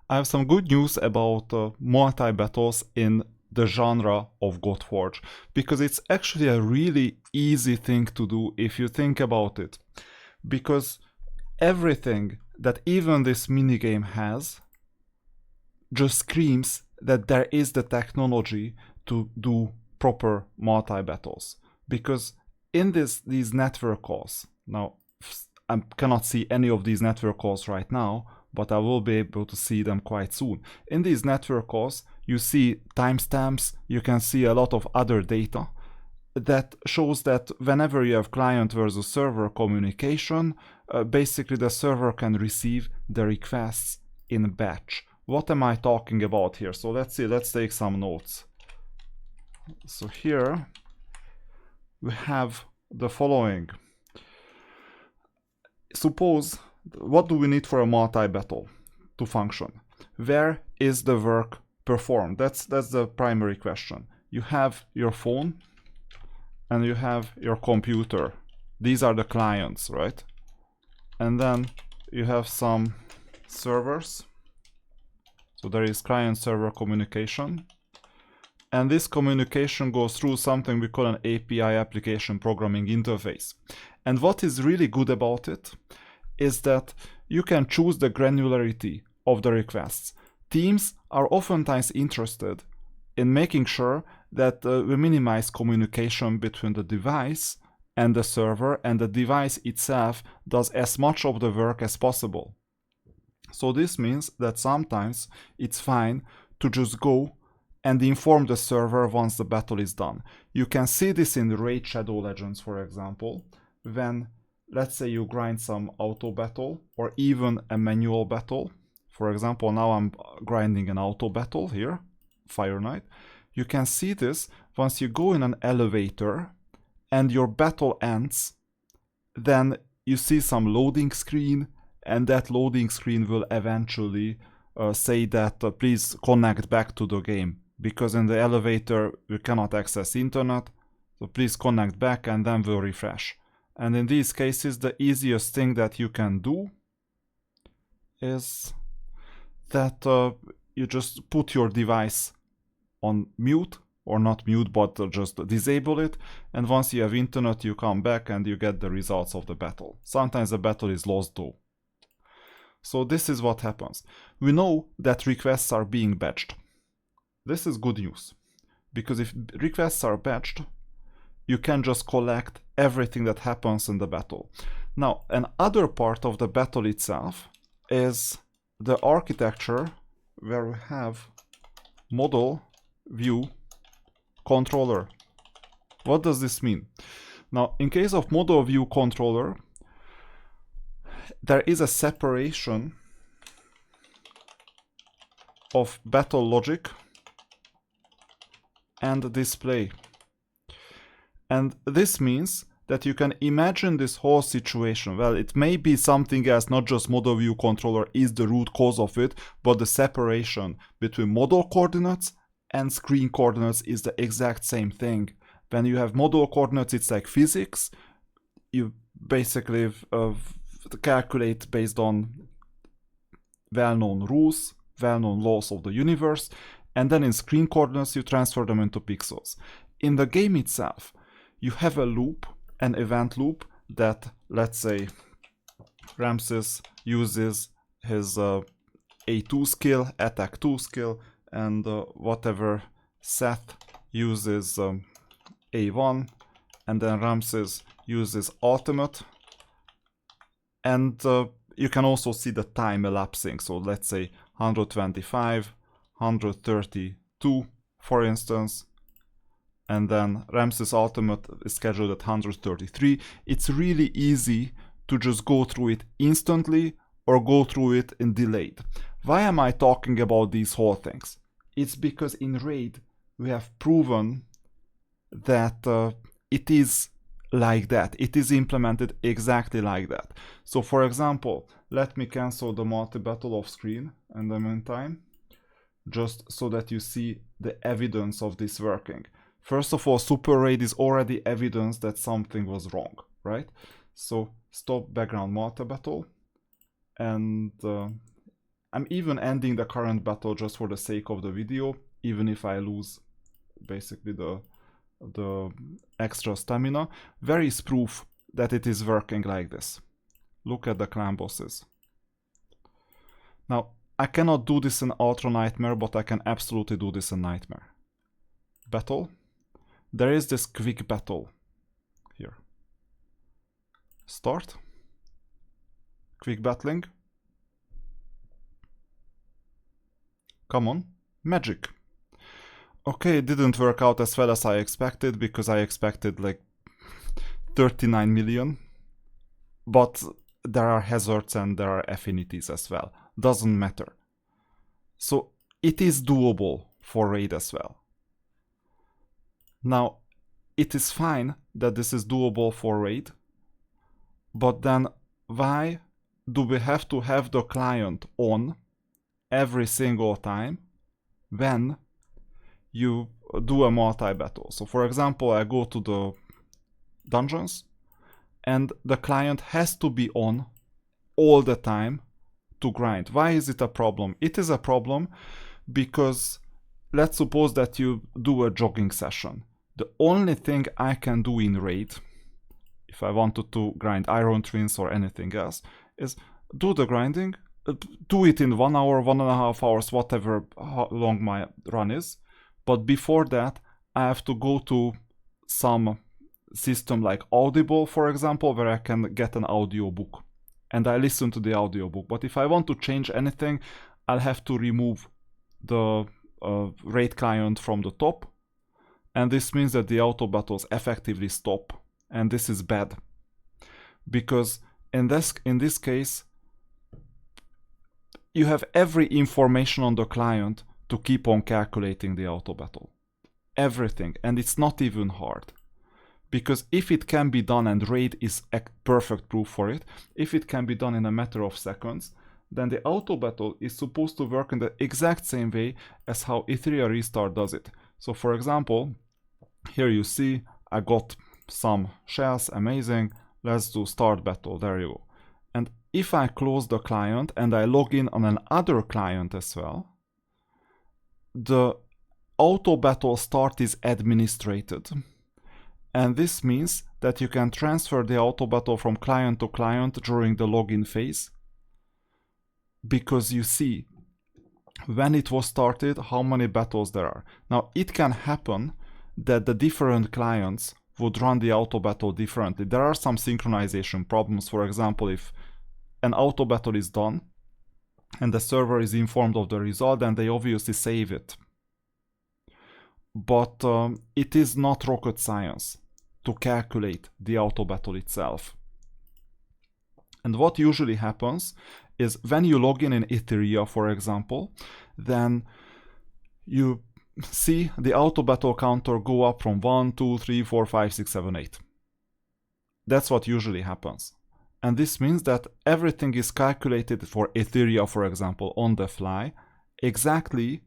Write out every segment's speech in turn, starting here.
I have some good news about multi-battles in the genre of Godforge, because it's actually a really easy thing to do if you think about it. Because everything that even this minigame has just screams that there is the technology to do proper multi-battles. Because in these network calls, now I cannot see any of these network calls right now, but I will be able to see them quite soon. In these network calls, you see timestamps, you can see a lot of other data that shows that whenever you have client versus server communication, basically the server can receive the requests in batch. What am I talking about here? So let's see, let's take some notes. So here we have the following. Suppose, what do we need for a multi-battle to function? Where is the work performed? That's the primary question. You have your phone and you have your computer. These are the clients, right? And then you have some servers. So there is client-server communication. And this communication goes through something we call an API, application programming interface. And what is really good about it is that you can choose the granularity of the requests. Teams are oftentimes interested in making sure that we minimize communication between the device and the server, and the device itself does as much of the work as possible. So this means that sometimes it's fine to just go and inform the server once the battle is done. You can see this in Raid Shadow Legends, for example, when, let's say, you grind some auto battle or even a manual battle. For example, now I'm grinding an auto battle here, Fire Knight. You can see this once you go in an elevator and your battle ends, then you see some loading screen, and that loading screen will eventually say that please connect back to the game, because in the elevator you cannot access internet, so please connect back, and then we'll refresh. And in these cases, the easiest thing that you can do is that you just put your device on mute, or not mute, but just disable it, and once you have internet you come back and you get the results of the battle. Sometimes the battle is lost though. So this is what happens. We know that requests are being batched. This is good news, because if requests are batched, you can just collect everything that happens in the battle. Now, another part of the battle itself is the architecture, where we have model, view, controller. What does this mean? Now, in case of model view controller, there is a separation of battle logic and display. And this means that you can imagine this whole situation. Well, it may be something else, not just model view controller is the root cause of it, but the separation between model coordinates and screen coordinates is the exact same thing. When you have model coordinates, it's like physics. You basically calculate based on well-known rules, well-known laws of the universe, and then in screen coordinates you transfer them into pixels. In the game itself, you have a loop, an event loop, that, let's say, Ramses uses his A2 skill, attack 2 skill, and whatever Seth uses A1, and then Ramses uses ultimate, and you can also see the time elapsing. So let's say 125, 132, for instance, and then Ramses ultimate is scheduled at 133. It's really easy to just go through it instantly or go through it in delayed. Why am I talking about these whole things? It's because in Raid we have proven that it is like that. It is implemented exactly like that. So for example, let me cancel the multi-battle off screen in the meantime, just so that you see the evidence of this working. First of all, Super Raid is already evidence that something was wrong, right? So stop background multi-battle, and I'm even ending the current battle just for the sake of the video, even if I lose basically the extra stamina. Where is proof that it is working like this? Look at the clan bosses. Now, I cannot do this in Ultra Nightmare, but I can absolutely do this in Nightmare. Battle. There is this quick battle here. Start. Quick battling. Come on. Magic. Okay, it didn't work out as well as I expected, because I expected like 39 million. But there are hazards and there are affinities as well. Doesn't matter. So it is doable for raid as well. Now, it is fine that this is doable for raid, but then why do we have to have the client on every single time when you do a multi-battle? So for example, I go to the dungeons and the client has to be on all the time to grind. Why is it a problem? It is a problem because let's suppose that you do a jogging session. The only thing I can do in raid, if I wanted to grind iron twins or anything else, is do the grinding, do it in 1 hour, 1.5 hours, whatever how long my run is. But before that, I have to go to some system like Audible, for example, where I can get an audiobook. And I listen to the audiobook. But if I want to change anything, I'll have to remove the raid client from the top. And this means that the auto battles effectively stop. And this is bad. Because in this case, you have every information on the client to keep on calculating the auto battle. Everything. And it's not even hard. Because if it can be done, and raid is a perfect proof for it, if it can be done in a matter of seconds, then the auto battle is supposed to work in the exact same way as how Etheria Reastart does it. So for example, here you see I got some shells, amazing, let's do start battle, there you go. And if I close the client and I log in on another client as well, the auto battle start is administrated. And this means that you can transfer the auto battle from client to client during the login phase. Because you see when it was started how many battles there are. Now it can happen that the different clients would run the auto battle differently. There are some synchronization problems. For example, if an auto battle is done and the server is informed of the result, then they obviously save it. But it is not rocket science to calculate the auto battle itself. And what usually happens is when you log in Etheria, for example, then you see the auto battle counter go up from 1, 2, 3, 4, 5, 6, 7, 8. That's what usually happens. And this means that everything is calculated for Etheria, for example, on the fly, exactly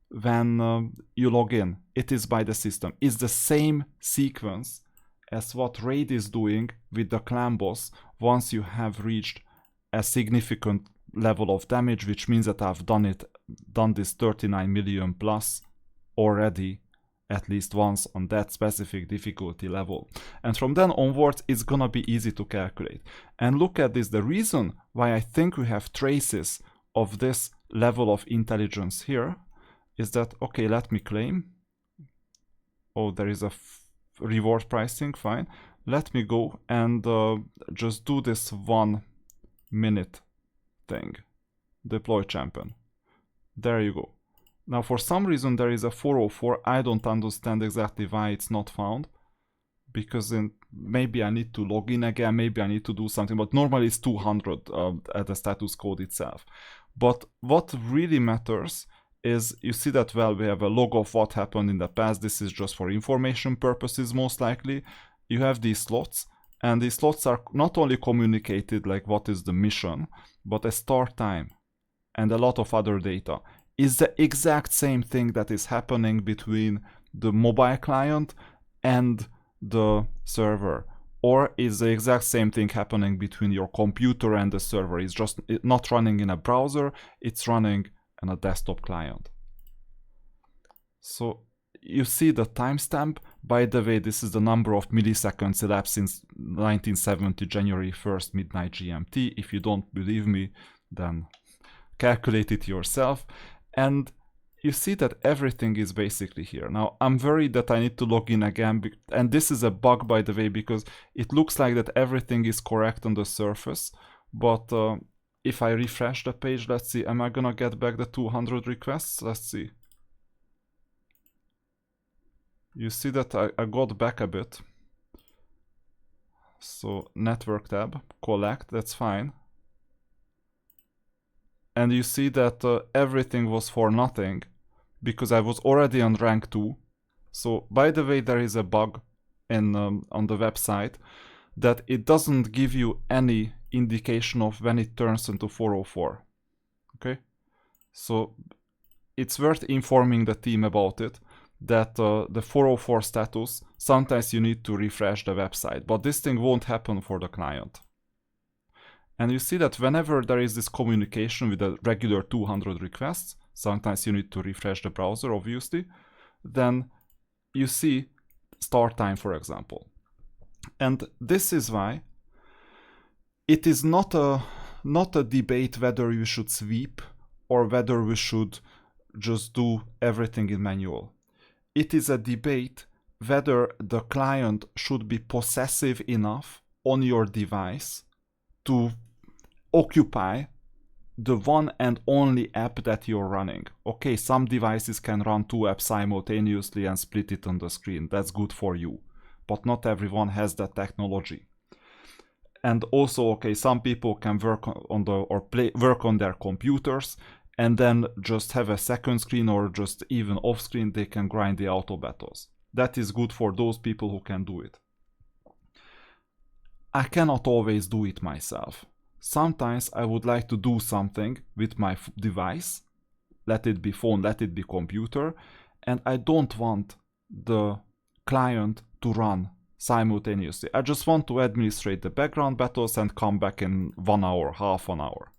when you log in. It is by the system. It's the same sequence as what raid is doing with the clan boss once you have reached a significant level of damage, which means that I've done this 39 million plus already at least once on that specific difficulty level. And from then onwards, it's gonna be easy to calculate. And look at this, the reason why I think we have traces of this level of intelligence here is that, okay, let me claim. Oh, there is a reward pricing, fine. Let me go and just do this 1 minute thing. Deploy champion. There you go. Now for some reason there is a 404. I don't understand exactly why it's not found. Because maybe I need to log in again, maybe I need to do something, but normally it's 200 at the status code itself. But what really matters is you see that, well, we have a log of what happened in the past. This is just for information purposes most likely. You have these slots, and these slots are not only communicated like what is the mission, but a start time and a lot of other data. Is the exact same thing that is happening between the mobile client and the server. or is the exact same thing happening between your computer and the server? It's just not running in a browser, it's running on a desktop client. So you see the timestamp. By the way, this is the number of milliseconds elapsed since 1970, January 1st, midnight GMT. If you don't believe me, then calculate it yourself. And you see that everything is basically here. Now, I'm worried that I need to log in again, and this is a bug, by the way, because it looks like that everything is correct on the surface, but if I refresh the page, let's see, am I gonna get back the 200 requests? Let's see. You see that I got back a bit. So network tab, collect, that's fine. And you see that everything was for nothing because I was already on rank 2. So by the way, there is a bug in on the website that it doesn't give you any indication of when it turns into 404. Okay? So it's worth informing the team about it, that the 404 status, sometimes you need to refresh the website, but this thing won't happen for the client. And you see that whenever there is this communication with a regular 200 requests, sometimes you need to refresh the browser, obviously, then you see start time, for example. And this is why it is not a debate whether you should sweep or whether we should just do everything in manual. It is a debate whether the client should be possessive enough on your device to occupy the one and only app that you're running. Okay, some devices can run 2 apps simultaneously and split it on the screen. That's good for you. But not everyone has that technology. And also, okay, some people can work on work on their computers and then just have a second screen, or just even off screen, they can grind the auto battles. That is good for those people who can do it. I cannot always do it myself. Sometimes I would like to do something with my device, let it be phone, let it be computer, and I don't want the client to run simultaneously. I just want to administrate the background battles and come back in 1 hour, half an hour,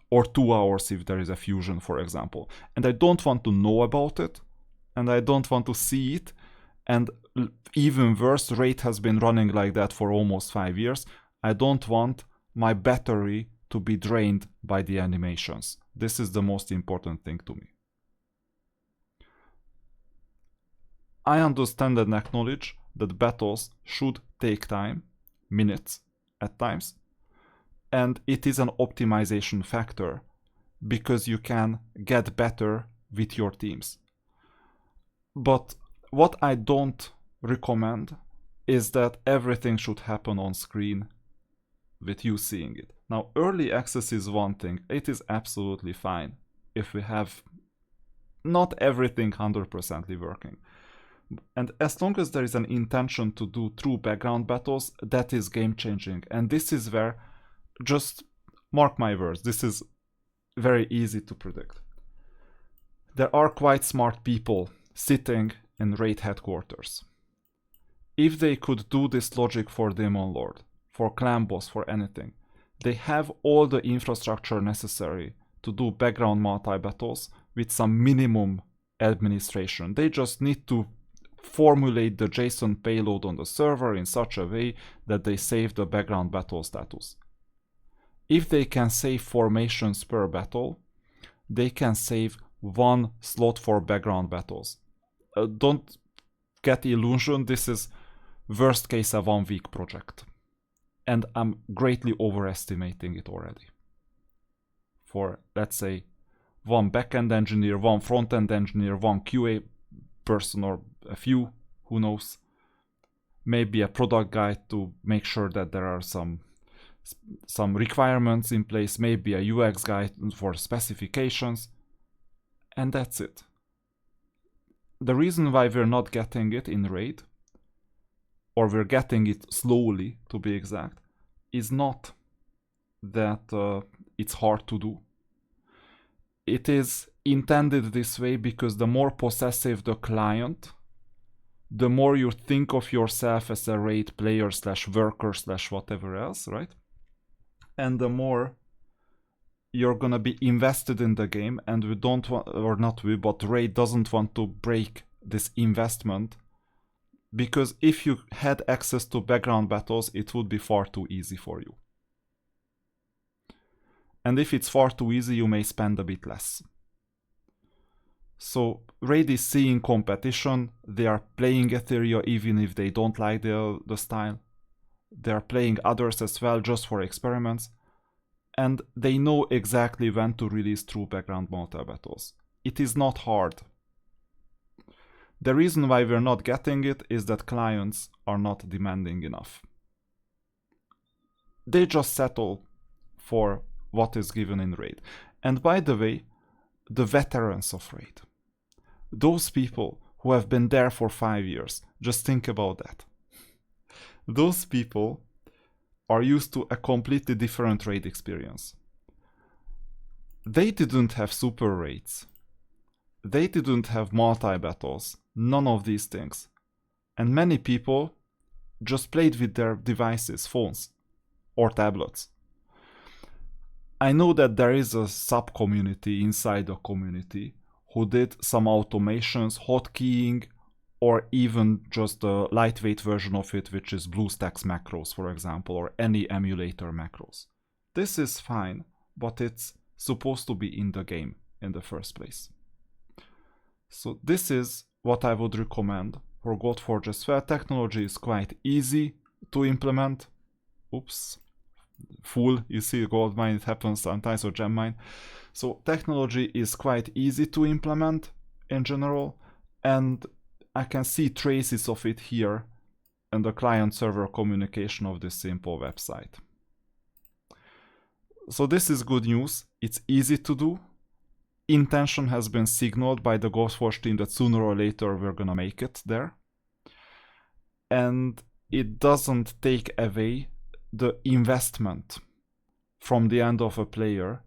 or 2 hours if there is a fusion, for example. And I don't want to know about it, and I don't want to see it, and even worse, Raid has been running like that for almost 5 years. I don't want my battery to be drained by the animations. This is the most important thing to me. I understand and acknowledge that battles should take time, minutes at times, and it is an optimization factor because you can get better with your teams. But what I don't recommend is that everything should happen on screen with you seeing it. Now, early access is one thing. It is absolutely fine if we have not everything 100% working. And as long as there is an intention to do true background battles, that is game changing. And this is where, just mark my words, this is very easy to predict. There are quite smart people sitting in Raid headquarters. If they could do this logic for Demon Lord, for Clan Boss, for anything, they have all the infrastructure necessary to do background multi-battles with some minimum administration. They just need to formulate the JSON payload on the server in such a way that they save the background battle status. If they can save formations per battle, they can save 1 slot for background battles. Don't get illusion, this is worst case a 1 week project. And I'm greatly overestimating it already. For, let's say, 1 backend engineer, 1 front-end engineer, 1 QA person, or a few, who knows. Maybe a product guy to make sure that there are some requirements in place, maybe a UX guy for specifications, and that's it. The reason why we're not getting it in Raid, or we're getting it slowly to be exact, is not that it's hard to do. It is intended this way because the more possessive the client, the more you think of yourself as a raid player / worker / whatever else, right? And the more you're gonna be invested in the game, and we don't want, or not we, but raid doesn't want to break this investment, because if you had access to background battles, it would be far too easy for you. And if it's far too easy, you may spend a bit less. So raid is seeing competition, they are playing Etheria even if they don't like the style. They are playing others as well just for experiments. And they know exactly when to release true background multi-battles. It is not hard. The reason why we're not getting it is that clients are not demanding enough. They just settle for what is given in raid. And by the way, the veterans of raid, those people who have been there for 5 years, just think about that. Those people are used to a completely different raid experience. They didn't have super raids. They didn't have multi-battles, none of these things. And many people just played with their devices, phones, or tablets. I know that there is a sub-community inside the community who did some automations, hotkeying, or even just a lightweight version of it, which is BlueStacks macros, for example, or any emulator macros. This is fine, but it's supposed to be in the game in the first place. So this is what I would recommend for Godforge as well. Technology is quite easy to implement. Oops. Full, you see gold mine, it happens sometimes, or gem mine. So technology is quite easy to implement in general, and I can see traces of it here in the client-server communication of this simple website. So this is good news. It's easy to do. Intention has been signaled by the Godforge team that sooner or later we're gonna make it there. And it doesn't take away the investment from the end of a player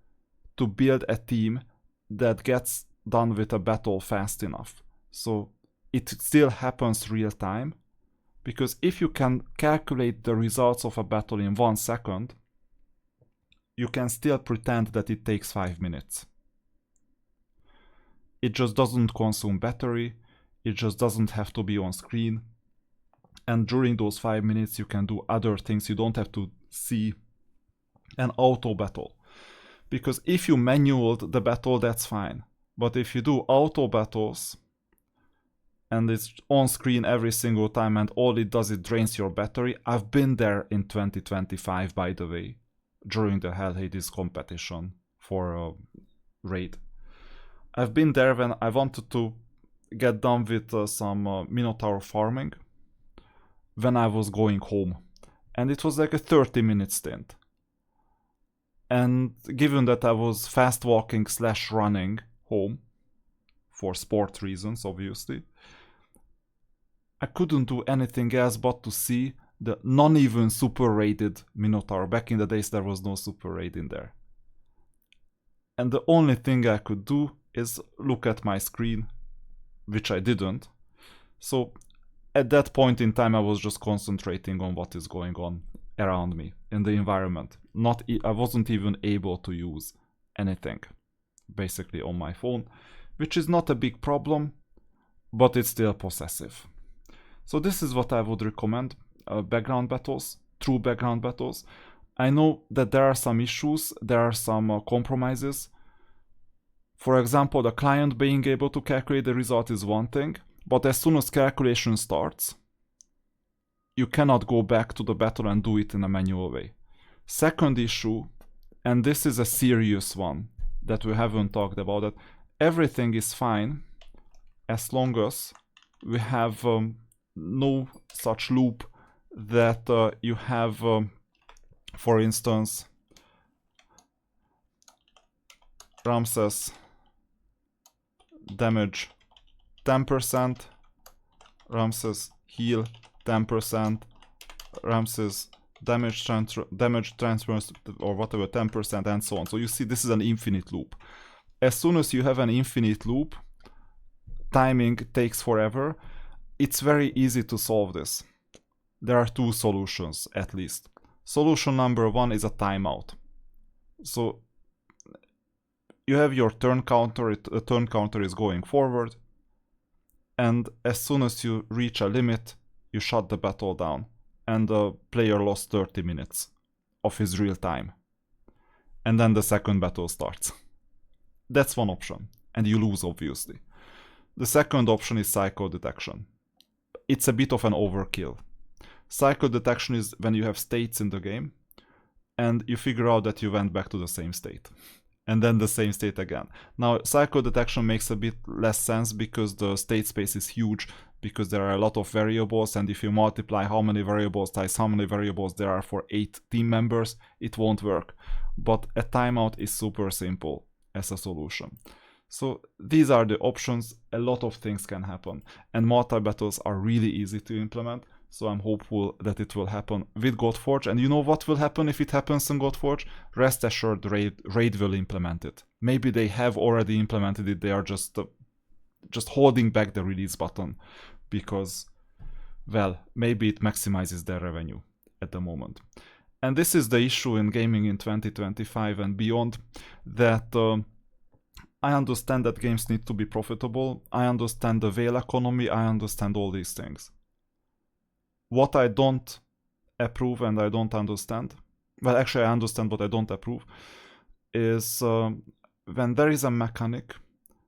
to build a team that gets done with a battle fast enough. So it still happens real time, because if you can calculate the results of a battle in 1 second, you can still pretend that it takes 5 minutes. It just doesn't consume battery, it just doesn't have to be on screen, and during those 5 minutes you can do other things. You don't have to see an auto battle, because if you manualed the battle, that's fine, but if you do auto battles and it's on screen every single time and all it does, it drains your battery. I've been there in 2025, by the way, during the Hell Hades competition for raid. I've been there when I wanted to get done with some Minotaur farming when I was going home, and it was like a 30-minute stint. And given that I was fast walking / running home for sport reasons, obviously, I couldn't do anything else but to see the non-even super rated Minotaur. Back in the days there was no super raid in there. And the only thing I could do is look at my screen, which I didn't. So at that point in time I was just concentrating on what is going on around me in the environment. I wasn't even able to use anything basically on my phone, which is not a big problem, but it's still possessive. So this is what I would recommend, background battles, true background battles. I know that there are some issues, there are some compromises. For example, the client being able to calculate the result is one thing, but as soon as calculation starts, you cannot go back to the battle and do it in a manual way. Second issue, and this is a serious one that we haven't talked about, that everything is fine as long as we have no such loop that you have, for instance, Ramses damage 10%, Ramses heal 10%, Ramses damage transfers or whatever 10%, and so on. So you see, this is an infinite loop. As soon as you have an infinite loop, timing takes forever. it's very easy to solve this. There are two solutions at least. Solution number one is a timeout. So you have your turn counter, the turn counter is going forward, and as soon as you reach a limit, you shut the battle down, and the player lost 30 minutes of his real time. And then the second battle starts. That's one option, and you lose obviously. The second option is cycle detection. It's a bit of an overkill. Cycle detection is when you have states in the game, and you figure out that you went back to the same state. And then the same state again. Now, cycle detection makes a bit less sense because the state space is huge, because there are a lot of variables, and if you multiply how many variables times how many variables there are for 8 team members, it won't work. But a timeout is super simple as a solution. So these are the options. A lot of things can happen, and multi-battles are really easy to implement. So I'm hopeful that it will happen with Godforge. And you know what will happen if it happens in Godforge? Rest assured, Raid will implement it. Maybe they have already implemented it. They are just holding back the release button because, well, maybe it maximizes their revenue at the moment. And this is the issue in gaming in 2025 and beyond, that I understand that games need to be profitable. I understand the whale economy. I understand all these things. What I don't approve and I don't understand, well, actually I understand what I don't approve, is when there is a mechanic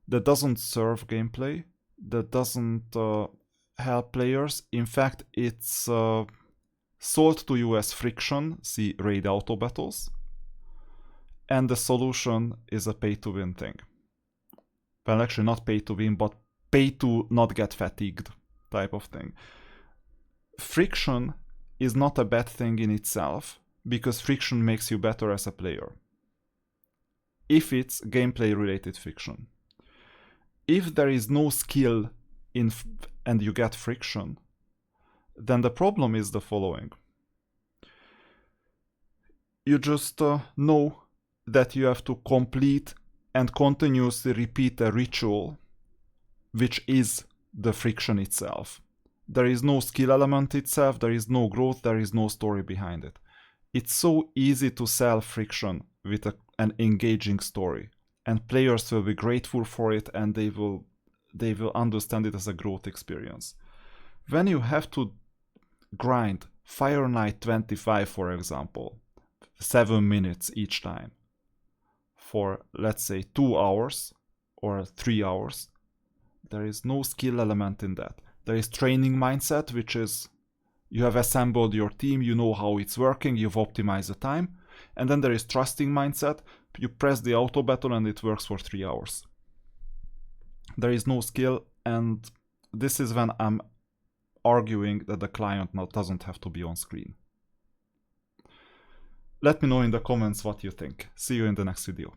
that doesn't serve gameplay, that doesn't help players. In fact, it's sold to you as friction, see raid auto battles, and the solution is a pay-to-win thing. Well, actually not pay-to-win, but pay to not get fatigued type of thing. Friction is not a bad thing in itself, because friction makes you better as a player. If it's gameplay related friction. If there is no skill in and you get friction, then the problem is the following. You just know that you have to complete and continuously repeat a ritual, which is the friction itself. There is no skill element itself, there is no growth, there is no story behind it. It's so easy to sell friction with an engaging story, and players will be grateful for it, and they will understand it as a growth experience. When you have to grind Fire Knight 25, for example, 7 minutes each time, for let's say 2 hours or 3 hours, there is no skill element in that. There is training mindset, which is you have assembled your team, you know how it's working, you've optimized the time. And then there is trusting mindset. You press the auto button and it works for 3 hours. There is no skill, and this is when I'm arguing that the client now doesn't have to be on screen. Let me know in the comments what you think. See you in the next video.